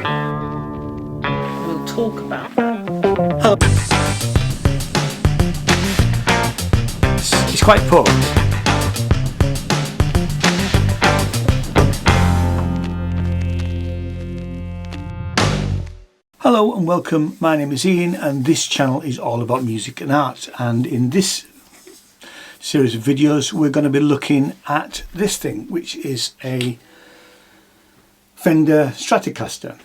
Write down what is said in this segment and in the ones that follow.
We'll talk about that. It's quite poor. Hello and welcome, my name is Ian and this channel is all about music and art, and in this series of videos we're going to be looking at this thing, which is a Fender Stratocaster.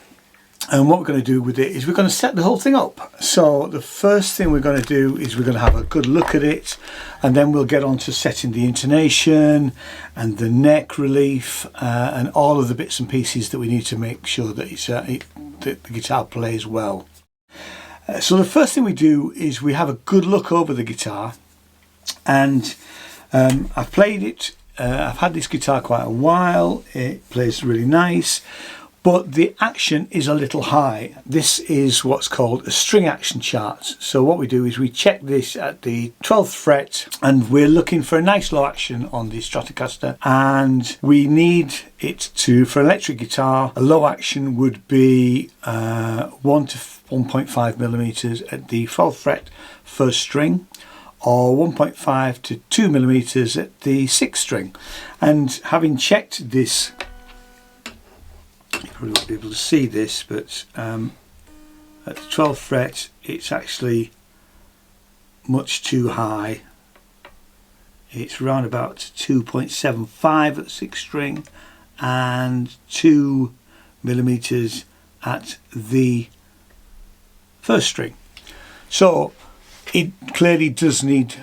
And what we're going to do with it is we're going to set the whole thing up. So the first thing we're going to do is we're going to have a good look at it, and then we'll get on to setting the intonation and the neck relief and all of the bits and pieces that we need to make sure that that the guitar plays well. So the first thing we do is we have a good look over the guitar, and I've played it. I've had this guitar quite a while. It plays really nice, but the action is a little high. This is what's called a string action chart. So what we do is we check this at the 12th fret, and we're looking for a nice low action on the Stratocaster, and we need it to, for electric guitar, a low action would be 1 to 1.5 millimeters at the 12th fret first string, or 1.5 to 2 millimeters at the 6th string. And having checked this, you probably won't be able to see this, but at the 12th fret it's actually much too high. It's around about 2.75 at the 6th string and 2 millimeters at the first string. So it clearly does need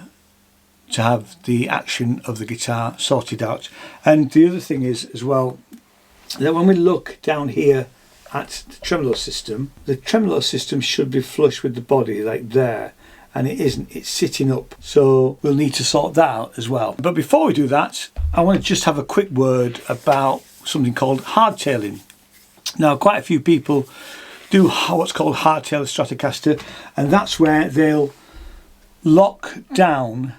to have the action of the guitar sorted out. And the other thing is as well, that when we look down here at the tremolo system should be flush with the body, like there, and it isn't. It's sitting up, so we'll need to sort that out as well. But before we do that, I want to just have a quick word about something called hardtailing. Now, quite a few people do what's called hardtail Stratocaster, and that's where they'll lock down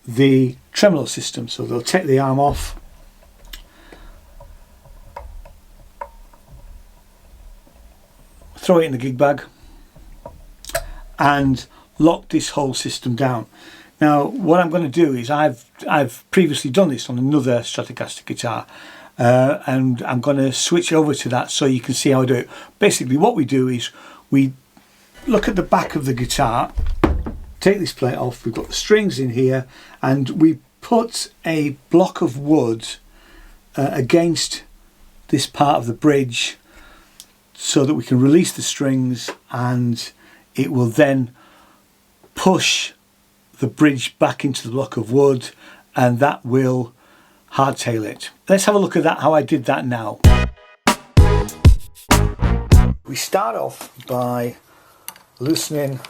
the tremolo system. So they'll take the arm off, throw it in the gig bag, and lock this whole system down. Now what I'm going to do is I've previously done this on another Stratocaster guitar, and I'm going to switch over to that so you can see how I do it. Basically what we do is we look at the back of the guitar, take this plate off, we've got the strings in here, and we put a block of wood against this part of the bridge so that we can release the strings, and it will then push the bridge back into the block of wood, and that will hardtail it. Let's have a look at that, how I did that now. We start off by loosening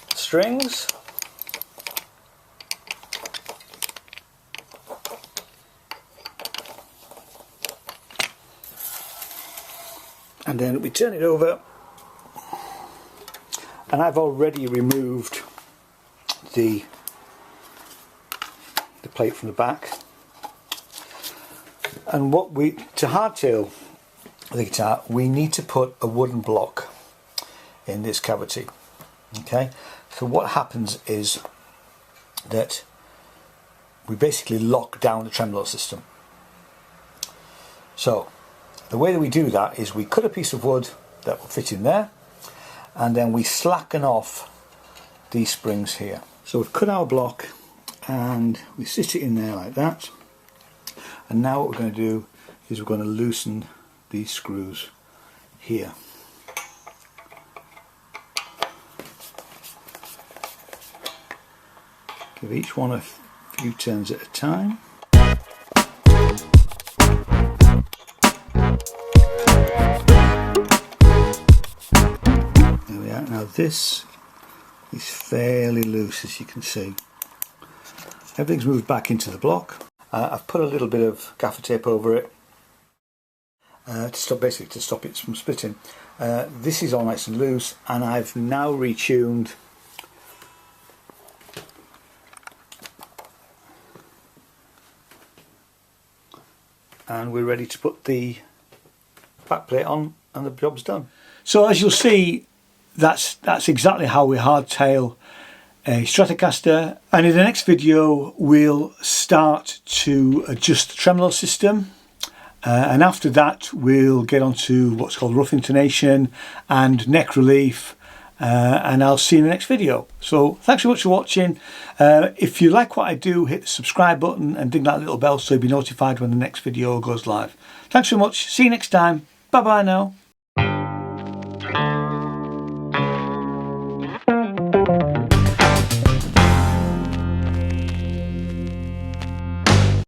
the strings. And then we turn it over, and I've already removed the plate from the back. And to hardtail the guitar, we need to put a wooden block in this cavity. Okay, so what happens is that we basically lock down the tremolo system. So the way that we do that is we cut a piece of wood that will fit in there, and then we slacken off these springs here. So we've cut our block and we sit it in there like that, and now what we're going to do is we're going to loosen these screws here. Give each one a few turns at a time. There we are. Now this is fairly loose, as you can see. Everything's moved back into the block. I've put a little bit of gaffer tape over it to stop it from splitting. This is all nice and loose, and I've now retuned and we're ready to put the backplate on, and the job's done. So as you'll see, that's exactly how we hardtail a Stratocaster, and in the next video we'll start to adjust the tremolo system, and after that we'll get on to what's called rough intonation and neck relief, and I'll see you in the next video. So thanks so much for watching. If you like what I do, hit the subscribe button and ding that little bell so you'll be notified when the next video goes live. Thanks so much, see you next time, bye bye now.